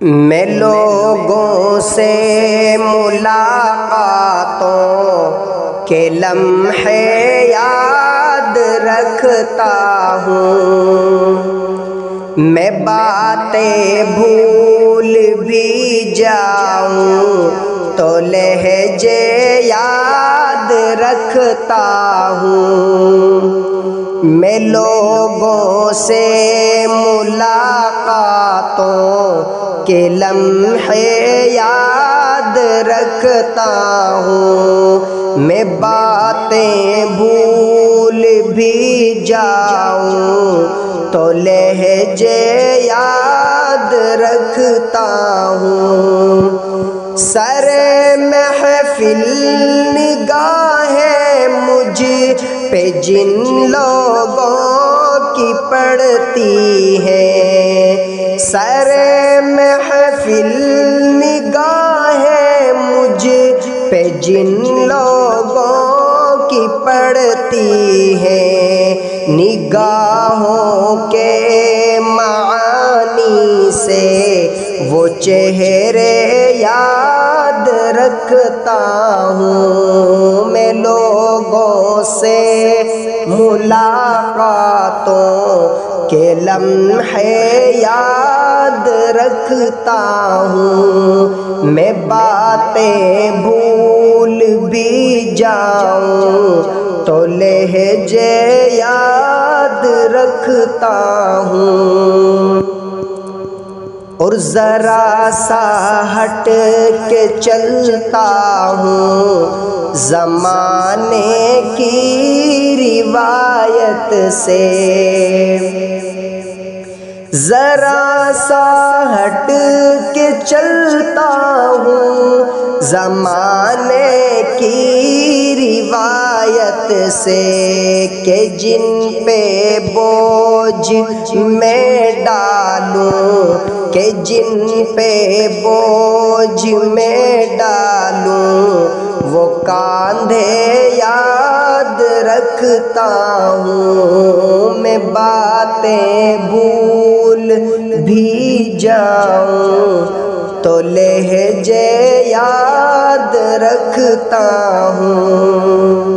میں لوگوں سے ملاقاتوں کے لمحے یاد رکھتا ہوں، میں باتیں بھول بھی جاؤں تو لہجے یاد رکھتا ہوں۔ میں لوگوں سے ملاقاتوں کے لمحے یاد رکھتا ہوں، میں باتیں بھول بھی جاؤں تو لہجے یاد رکھتا ہوں۔ سر محفل نگاہیں مجھ پہ جن لوگوں کی پڑتی ہے، سر محفل نگاہیں مجھ پہ جن لوگوں کی پڑتی ہے، نگاہوں کے معانی سے وہ چہرے یاد رکھتا ہوں۔ میں لوگوں سے ملاقاتوں کے لمحے یاد رکھتا ہوں، میں باتیں بھول بھی جاؤں تو لہجے یاد رکھتا ہوں۔ اور ذرا سا ہٹ کے چلتا ہوں زمانے کی روایت سے، ذرا سا ہٹ کے چلتا ہوں زمانے کی روایت سے، کہ جن پہ بوجھ میں ڈالوں، کہ جن پہ بوجھ میں ڈالوں وہ کاندھے یاد رکھتا ہوں۔ میں باتیں بھول بھی جاؤں تو لہجے یاد رکھتا ہوں۔